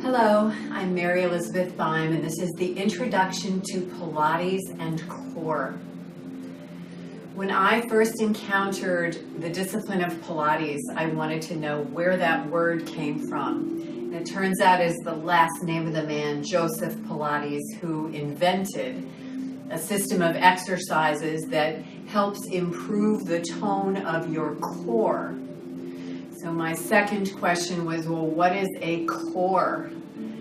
Hello, I'm Mary Elizabeth Beim, and this is the Introduction to Pilates and Core. When I first encountered the discipline of Pilates, I wanted to know where that word came from. And it turns out it's the last name of the man, Joseph Pilates, who invented a system of exercises that helps improve the tone of your core. So my second question was, well, what is a core?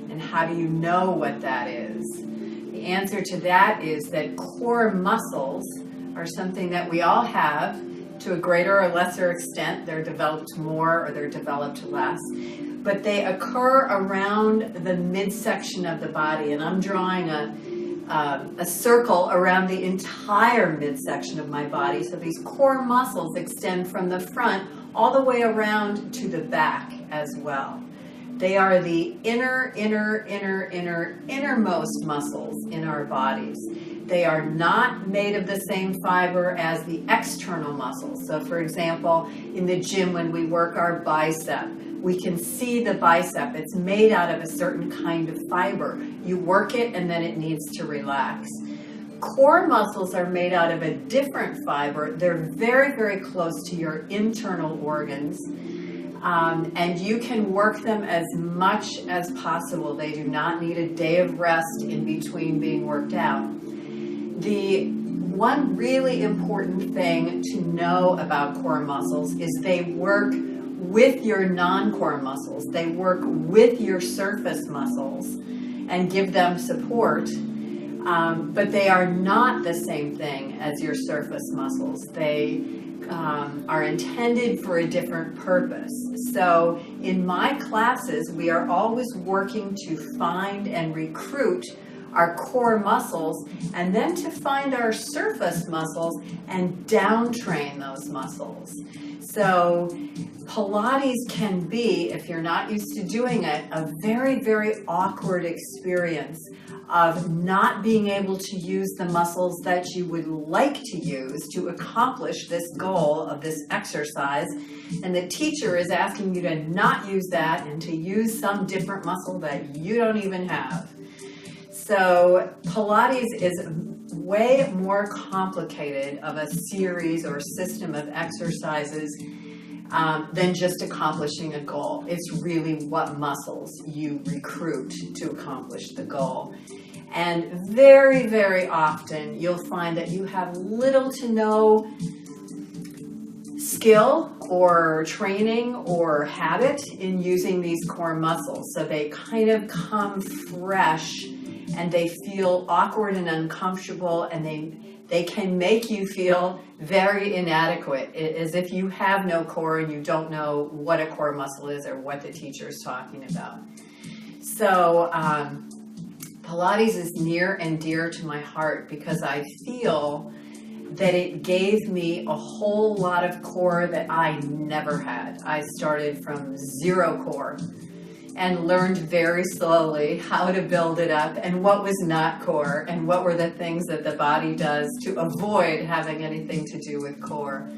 And how do you know what that is? The answer to that is that core muscles are something that we all have to a greater or lesser extent. They're developed more or they're developed less. But they occur around the midsection of the body. And I'm drawing a circle around the entire midsection of my body. So these core muscles extend from the front all the way around to the back as well. They are the innermost muscles in our bodies. They are not made of the same fiber as the external muscles. So for example, in the gym when we work our bicep, we can see the bicep. It's made out of a certain kind of fiber. You work it and then it needs to relax. Core muscles are made out of a different fiber. They're very, very close to your internal organs. And you can work them as much as possible. They do not need a day of rest in between being worked out. The one really important thing to know about core muscles is they work with your non-core muscles. They work with your surface muscles and give them support. But they are not the same thing as your surface muscles. They are intended for a different purpose. So in my classes, we are always working to find and recruit our core muscles and then to find our surface muscles and down-train those muscles. So Pilates can be, if you're not used to doing it, a very, very awkward experience of not being able to use the muscles that you would like to use to accomplish this goal of this exercise. And the teacher is asking you to not use that and to use some different muscle that you don't even have. So Pilates is way more complicated of a series or system of exercises than just accomplishing a goal. It's really what muscles you recruit to accomplish the goal. And very, very often you'll find that you have little to no skill or training or habit in using these core muscles. So they kind of come fresh and they feel awkward and uncomfortable, and they can make you feel very inadequate, as if you have no core and you don't know what a core muscle is or what the teacher is talking about. So Pilates is near and dear to my heart because I feel that it gave me a whole lot of core that I never had. I started from zero core and learned very slowly how to build it up and what was not core and what were the things that the body does to avoid having anything to do with core.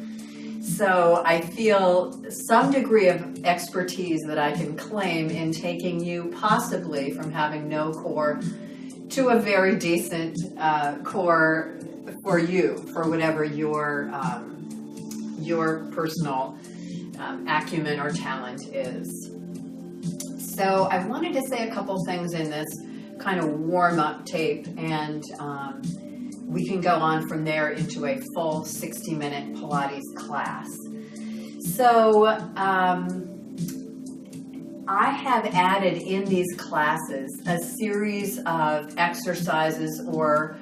So I feel some degree of expertise that I can claim in taking you possibly from having no core to a very decent core for you, for whatever your personal acumen or talent is. So I wanted to say a couple things in this kind of warm-up tape, and we can go on from there into a full 60-minute Pilates class. So I have added in these classes a series of exercises or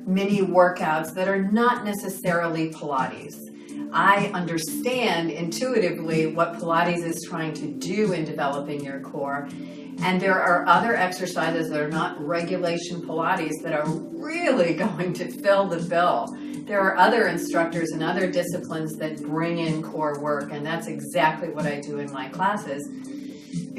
mini workouts that are not necessarily Pilates. I understand intuitively what Pilates is trying to do in developing your core, and there are other exercises that are not regulation Pilates that are really going to fill the bill. There are other instructors and other disciplines that bring in core work, and that's exactly what I do in my classes,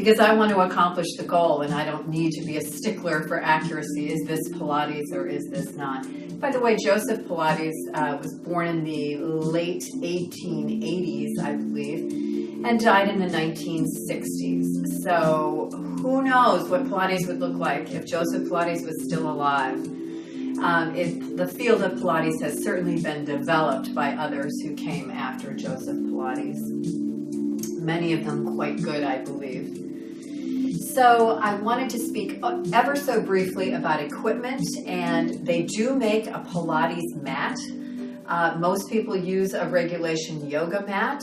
because I want to accomplish the goal and I don't need to be a stickler for accuracy. Is this Pilates or is this not? By the way, Joseph Pilates was born in the late 1880s, I believe, and died in the 1960s. So who knows what Pilates would look like if Joseph Pilates was still alive. The field of Pilates has certainly been developed by others who came after Joseph Pilates. Many of them quite good, I believe. So I wanted to speak ever so briefly about equipment, and they do make a Pilates mat. Most people use a regulation yoga mat.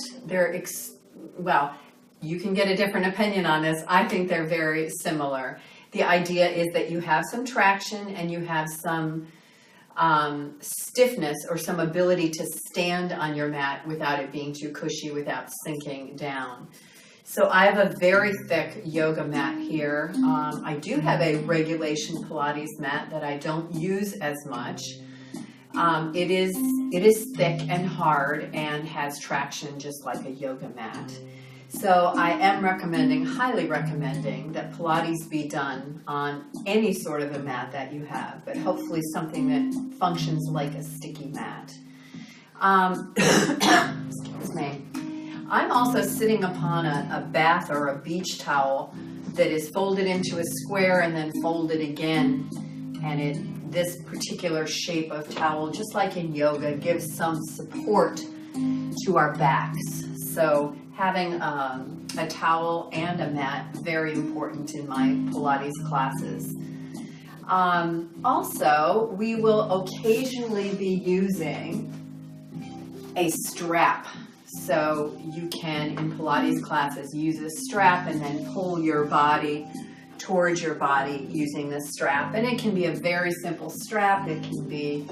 Well, you can get a different opinion on this. I think they're very similar. The idea is that you have some traction and you have some stiffness or some ability to stand on your mat without it being too cushy, without sinking down. So I have a very thick yoga mat here. I do have a regulation Pilates mat that I don't use as much. It is thick and hard and has traction just like a yoga mat. So I am highly recommending that Pilates be done on any sort of a mat that you have, but hopefully something that functions like a sticky mat. Excuse me. I'm also sitting upon a bath or a beach towel that is folded into a square and then folded again. And this particular shape of towel, just like in yoga, gives some support to our backs. So having a towel and a mat, very important in my Pilates classes. Also, we will occasionally be using a strap. So you can, in Pilates classes, use a strap and then pull your body towards your body using the strap. And it can be a very simple strap. It can be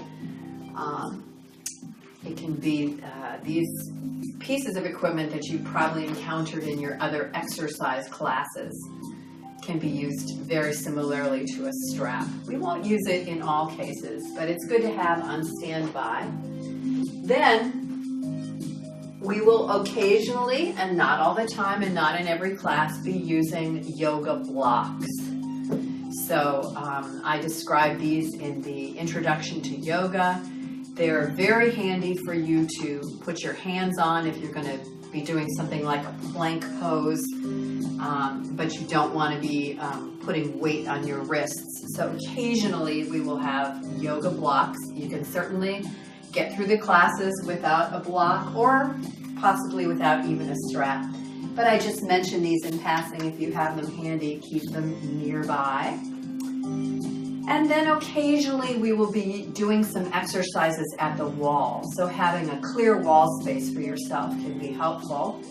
these pieces of equipment that you probably encountered in your other exercise classes can be used very similarly to a strap. We won't use it in all cases, but it's good to have on standby. Then we will occasionally, and not all the time and not in every class, be using yoga blocks. So I describe these in the Introduction to Yoga. They're very handy for you to put your hands on if you're going to be doing something like a plank pose, but you don't want to be putting weight on your wrists. So occasionally we will have yoga blocks. You can certainly get through the classes without a block or possibly without even a strap. But I just mentioned these in passing. If you have them handy, keep them nearby. And then occasionally we will be doing some exercises at the wall. So having a clear wall space for yourself can be helpful.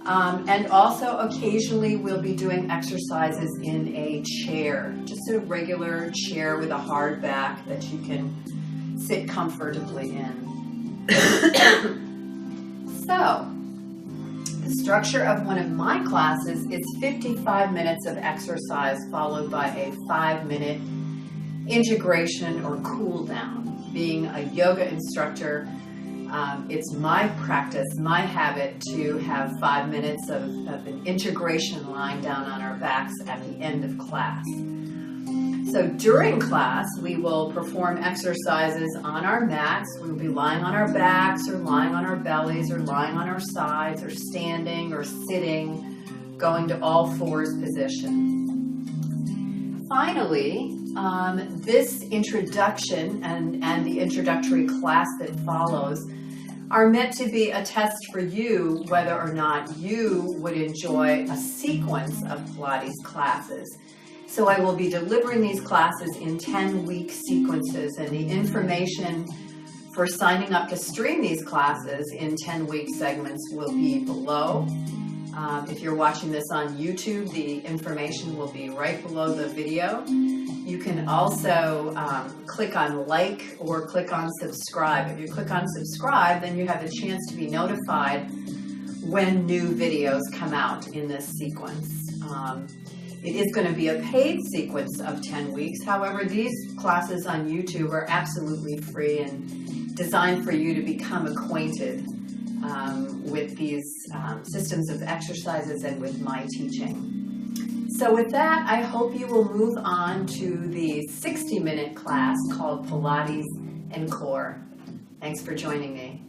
And also occasionally we'll be doing exercises in a chair, just a regular chair with a hard back that you can sit comfortably in. So, the structure of one of my classes is 55 minutes of exercise followed by a 5-minute integration or cool down. Being a yoga instructor, it's my practice, my habit to have 5 minutes of an integration lying down on our backs at the end of class. So during class, we will perform exercises on our mats. We'll be lying on our backs or lying on our bellies or lying on our sides or standing or sitting, going to all fours position. Finally, this introduction and the introductory class that follows are meant to be a test for you whether or not you would enjoy a sequence of Pilates classes. So I will be delivering these classes in 10-week sequences, and the information for signing up to stream these classes in 10-week segments will be below. If you're watching this on YouTube, the information will be right below the video. You can also click on like or click on subscribe. If you click on subscribe, then you have a chance to be notified when new videos come out in this sequence. It is going to be a paid sequence of 10 weeks. However, these classes on YouTube are absolutely free and designed for you to become acquainted with these systems of exercises and with my teaching. So with that, I hope you will move on to the 60-minute class called Pilates and Core. Thanks for joining me.